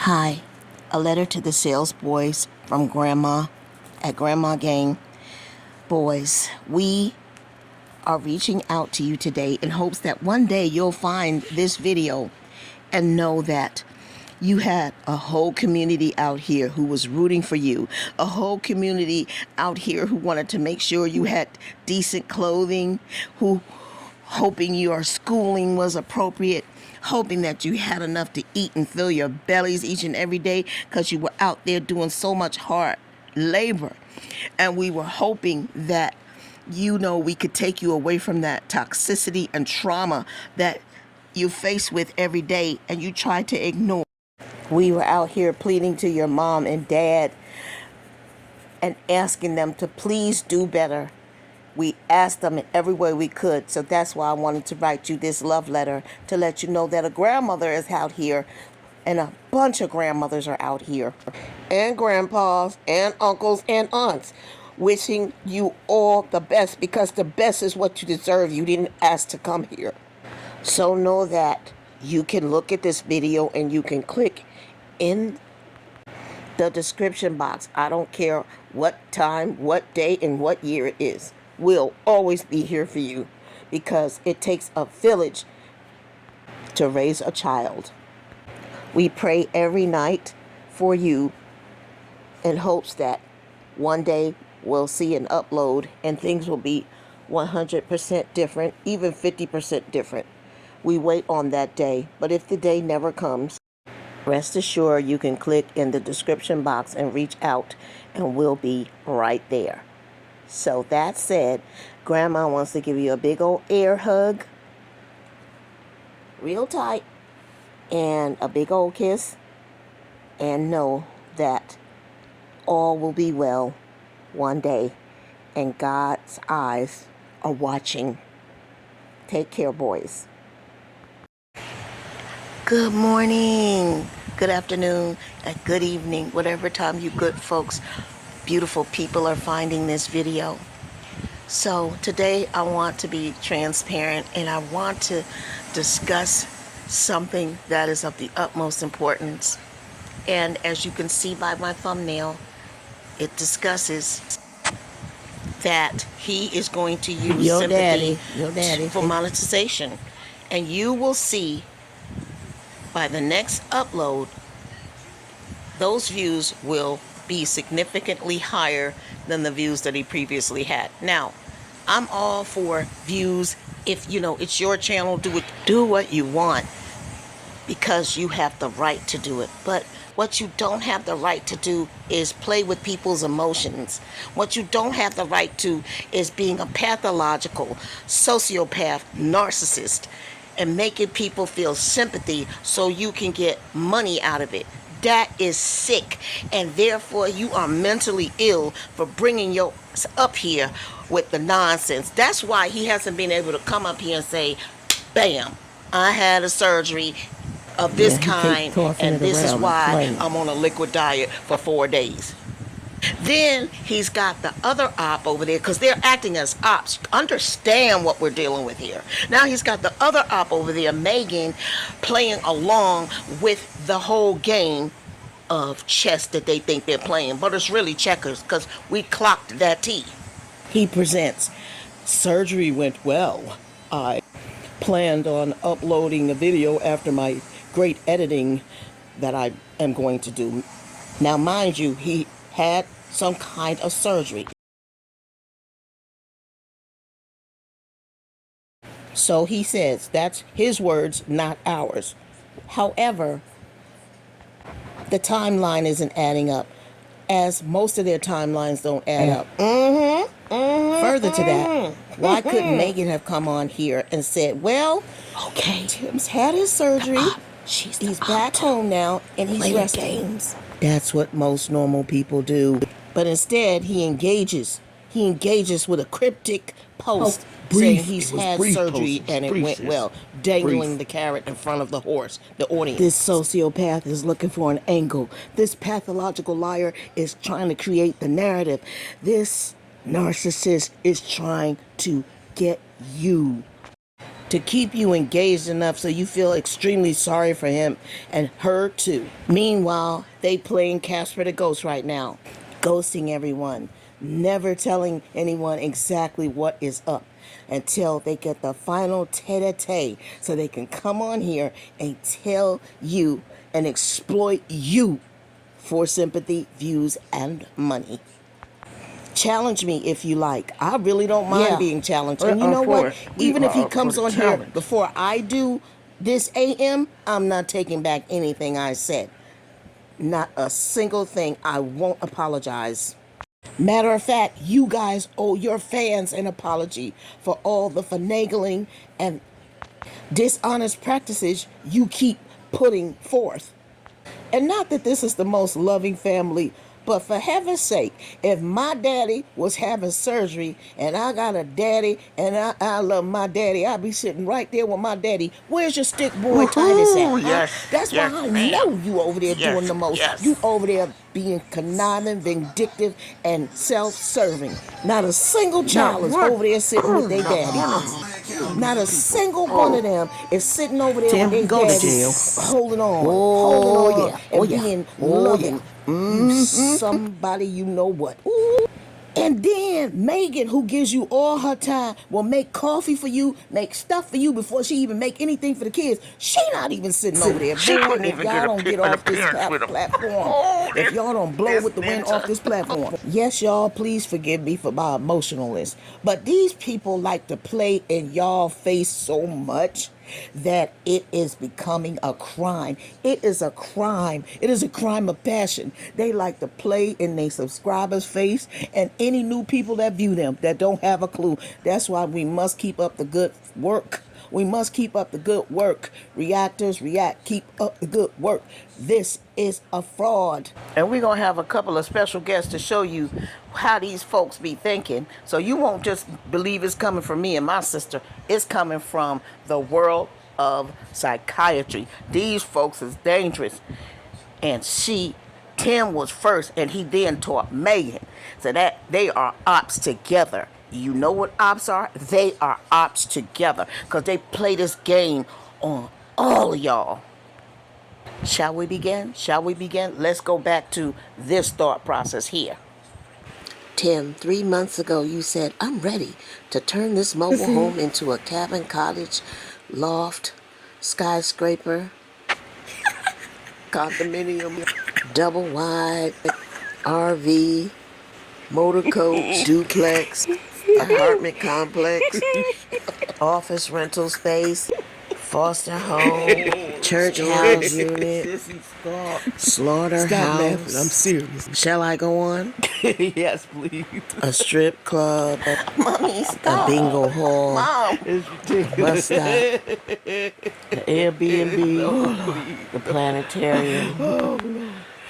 Hi, a letter to the sales boys from Grandma at Grandma Gang. Boys, we are reaching out to you today in hopes that one day you'll find this video and know that you had a whole community out here who was rooting for you, a whole community out here who wanted to make sure you had decent clothing, who hoping your schooling was appropriate, hoping that you had enough to eat and fill your bellies each and every day because you were out there doing so much hard labor. And we were hoping that, we could take you away from that toxicity and trauma that you face with every day and you try to ignore. We were out here pleading to your mom and dad and asking them to please do better. We asked them in every way we could. So that's why I wanted to write you this love letter to let you know that a grandmother is out here and a bunch of grandmothers are out here and grandpas and uncles and aunts wishing you all the best, because the best is what you deserve. You didn't ask to come here. So know that you can look at this video and you can click in the description box. I don't care what time, what day, and what year it is. We'll always be here for you because it takes a village to raise a child. We pray every night for you in hopes that one day we'll see an upload and things will be 100% different, even 50% different. We wait on that day, but if the day never comes, rest assured you can click in the description box and reach out and we'll be right there. So that said, Grandma wants to give you a big old air hug, real tight, and a big old kiss, and know that all will be well one day, and God's eyes are watching. Take care, boys. Good morning, good afternoon, and good evening, whatever time you good folks, beautiful people are finding this video. So today I want to be transparent and I want to discuss something that is of the utmost importance. And as you can see by my thumbnail, it discusses that he is going to use Your sympathy daddy for monetization. And you will see by the next upload, those views will be significantly higher than the views that he previously had. Now, I'm all for views. If it's your channel, do what you want because you have the right to do it. But what you don't have the right to do is play with people's emotions. What you don't have the right to is being a pathological sociopath narcissist and making people feel sympathy so you can get money out of it. That is sick, and therefore you are mentally ill for bringing your up here with the nonsense. That's why he hasn't been able to come up here and say, bam, I had a surgery of this kind, and this is why I'm on a liquid diet for 4 days. Then he's got the other op over there because they're acting as ops. Understand what we're dealing with here. Now he's got the other op over there, Megan, playing along with the whole game of chess that they think they're playing. But it's really checkers because we clocked that T. He presents, surgery went well. I planned on uploading a video after my great editing that I am going to do. Now, mind you, he had some kind of surgery. So he says that's his words, not ours. However, the timeline isn't adding up, as most of their timelines don't add up. Further to that, why couldn't Megan have come on here and said, well, okay, Tim's had his surgery, he's back home now, and he's resting. Games. That's what most normal people do. But instead, he engages with a cryptic post saying he's had surgery and it went well, dangling the carrot in front of the audience. This sociopath is looking for an angle. This pathological liar is trying to create the narrative. This narcissist is trying to get you. to keep you engaged enough so you feel extremely sorry for him and her too. Meanwhile, they playing Casper the Ghost right now, ghosting everyone, never telling anyone exactly what is up until they get the final tete-a-tete so they can come on here and tell you and exploit you for sympathy, views, and money. Challenge me if you like. I really don't mind being challenged. And you know what? Even if he comes on here before I do this AM, I'm not taking back anything I said. Not a single thing. I won't apologize. Matter of fact, you guys owe your fans an apology for all the finagling and dishonest practices you keep putting forth. And not that this is the most loving family, but for heaven's sake, if my daddy was having surgery and I got a daddy and I love my daddy, I'd be sitting right there with my daddy. Where's your stick boy Titus at? Yes, That's yes, why I ma'am. know you over there Yes, doing the most. yes. You over there being conniving, vindictive, and self-serving. Not a single child is one. over there sitting with their daddy. Not a single one of them is sitting over there Tim, with their go to daddy, jail. holding on, Oh, yeah. and Oh, yeah. being Oh, loving. yeah. You somebody you know what. Ooh. And then Megan, who gives you all her time, will make coffee for you, make stuff for you before she even make anything for the kids. She not even sitting over there. She Boy, couldn't if even y'all get don't get an off this appearance with 'em. platform, Oh, if y'all don't blow this with the wind ninja. off this platform. Yes, y'all, please forgive me for my emotionalness. But these people like to play in y'all face so much that it is becoming a crime. It is a crime. It is a crime of passion. They like to play in their subscribers' face and any new people that view them that don't have a clue. That's why we must keep up the good work. We must keep up the good work. Reactors react. Keep up the good work. This is a fraud. And we're going to have a couple of special guests to show you how these folks be thinking. So you won't just believe it's coming from me and my sister. It's coming from the world of psychiatry. These folks is dangerous. And Tim was first, and he then taught Megan. So that they are ops together. You know what ops are? They are ops together because they play this game on all of y'all. Shall we begin? Shall we begin? Let's go back to this thought process here. Tim, 3 months ago you said, I'm ready to turn this mobile home into a cabin, cottage, loft, skyscraper, condominium, double wide, RV, motor coach, duplex, apartment complex, office rental space, foster home, church house unit, slaughterhouse. I'm serious. Shall I go on? Yes, please. A strip club, Mommy, a stop. bingo hall, Mom. It's ridiculous. bus stop, the Airbnb, the planetarium.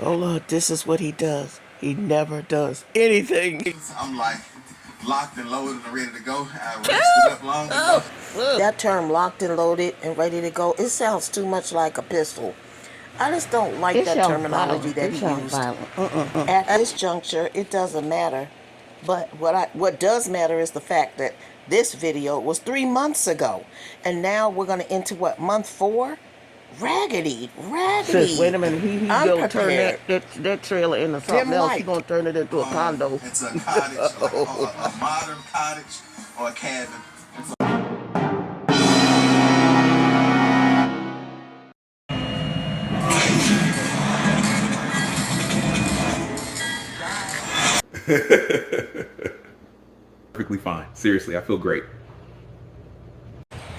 Oh Lord, this is what he does. He never does anything. I'm like locked and loaded and ready to go. I rested up long enough. That term, locked and loaded and ready to go, it sounds too much like a pistol. I just don't like that terminology that he used. At this juncture, it doesn't matter. But what does matter is the fact that this video was 3 months ago. And now we're going to enter what, month 4? Raggedy. Sis, wait a minute. He's going to turn Unprepared. that trailer into something Dim else. light. He's going to turn it into a condo. It's a cottage, like a modern cottage or a cabin. Perfectly fine. Seriously, I feel great.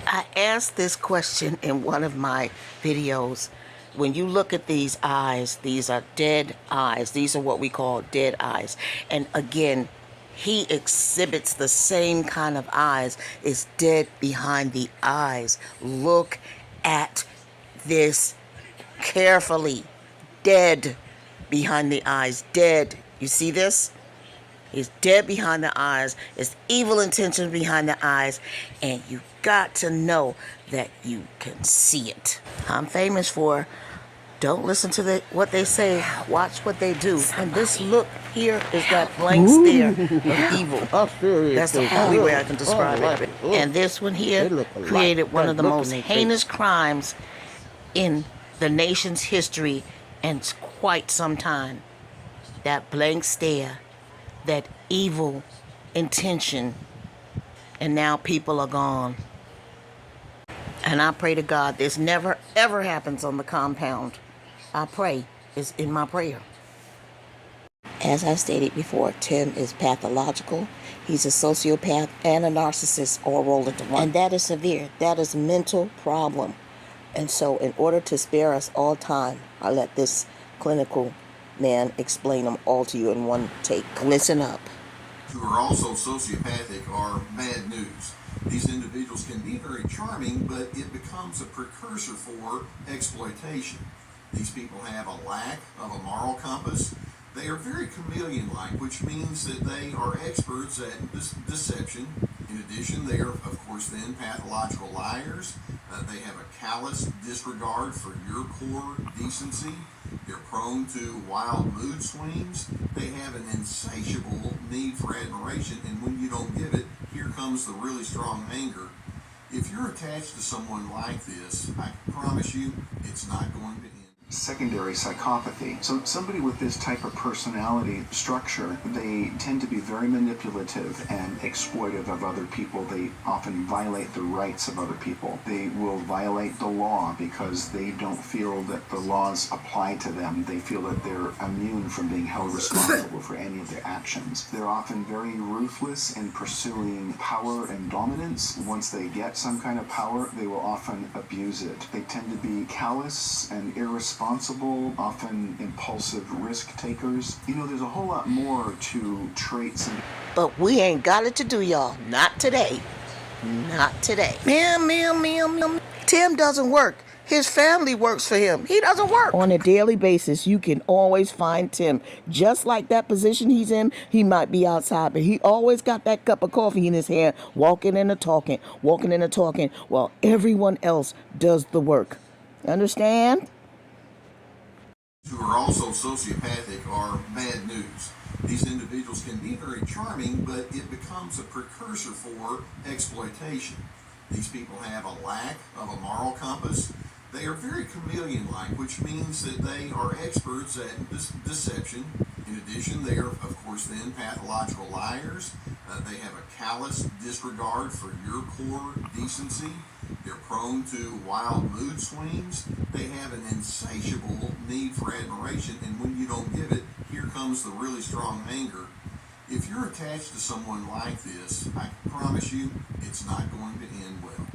I asked this question in one of my videos. When you look at these eyes, these are dead eyes. These are what we call dead eyes. And again, he exhibits the same kind of eyes. It's dead behind the eyes. Look at this carefully. Dead behind the eyes. Dead. You see this? He's dead behind the eyes. It's evil intentions behind the eyes. And you got to know that you can see it. I'm famous for don't listen to what they say, watch what they do. And this look here is that blank stare of evil. I'm serious. That's the only way I can describe it. And this one here They look alike. created one of the That look most in their heinous face. crimes in the nation's history and quite some time. That blank stare, that evil intention, and now people are gone. And I pray to God this never ever happens on the compound. I pray is in my prayer. As I stated before, Tim is pathological. He's a sociopath and a narcissist all rolled into one. And that is severe. That is mental problem. And so in order to spare us all time, I let this clinical man explain them all to you in one take. Listen up. Who are also sociopathic are bad news. These individuals can be very charming, but it becomes a precursor for exploitation. These people have a lack of a moral compass. They are very chameleon-like, which means that they are experts at deception. In addition, they are, of course, then pathological liars. They have a callous disregard for your core decency. They're prone to wild mood swings. They have an insatiable need for admiration, and when you don't give it, here comes the really strong anger. If you're attached to someone like this, I promise you, it's not going to end. Secondary psychopathy. So somebody with this type of personality structure, they tend to be very manipulative and exploitive of other people. They often violate the rights of other people. They will violate the law because they don't feel that the laws apply to them. They feel that they're immune from being held responsible for any of their actions. They're often very ruthless in pursuing power and dominance. Once they get some kind of power, they will often abuse it. They tend to be callous and irresponsible, often impulsive risk takers. You know, there's a whole lot more to traits. But we ain't got it to do, y'all. Not today. Not today. Ma'am. Tim doesn't work. His family works for him. He doesn't work. On a daily basis, you can always find Tim. Just like that position he's in, he might be outside, but he always got that cup of coffee in his hand, walking and talking. While everyone else does the work. Understand? Who are also sociopathic are bad news. These individuals can be very charming, but it becomes a precursor for exploitation. These people have a lack of a moral compass. They are very chameleon-like, which means that they are experts at deception. In addition, they are, of course, then pathological liars. They have a callous disregard for your core decency. They're prone to wild mood swings. They have an insatiable need for admiration, and when you don't give it, here comes the really strong anger. If you're attached to someone like this, I promise you, it's not going to end well.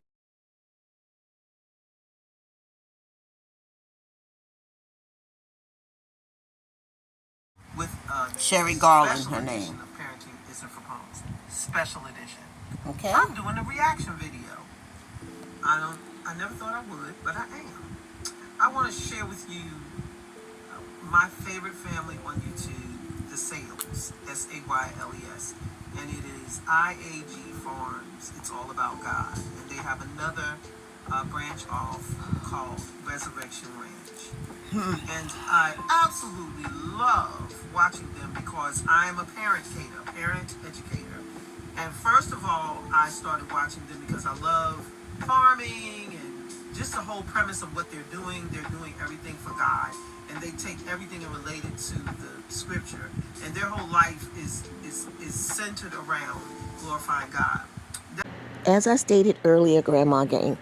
With Sherry Garland, special her edition name. of Parenting Isn't for Phones. Special edition. Okay. I'm doing a reaction video. I never thought I would, but I am. I want to share with you my favorite family on YouTube, The Sales, Sayles, and it is IAG Farms. It's all about God, and they have another branch off called Resurrection Ranch. And I absolutely love watching them because I am a parent educator. And first of all, I started watching them because I love farming and just the whole premise of what they're doing. They're doing everything for God, and they take everything and relate it to the scripture. And their whole life is centered around glorifying God. As I stated earlier, Grandma Gang,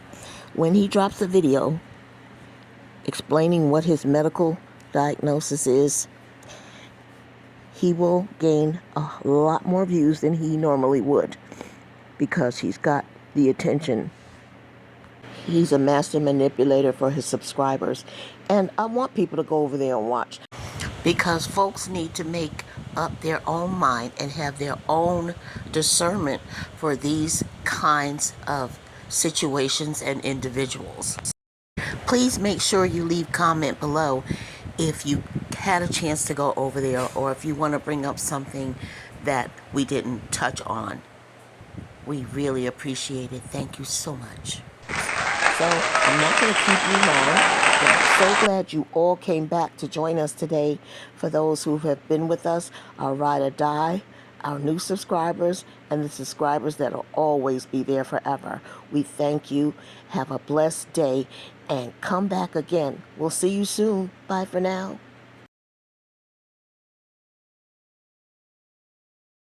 when he drops a video explaining what his medical diagnosis is, he will gain a lot more views than he normally would because he's got the attention. He's a master manipulator for his subscribers. And I want people to go over there and watch because folks need to make up their own mind and have their own discernment for these kinds of situations and individuals. Please make sure you leave comment below if you had a chance to go over there or if you want to bring up something that we didn't touch on. We really appreciate it. Thank you so much. So I'm not going to keep you long. But I'm so glad you all came back to join us today. For those who have been with us, our ride or die, our new subscribers, and the subscribers that will always be there forever. We thank you. Have a blessed day and come back again. We'll see you soon. Bye for now.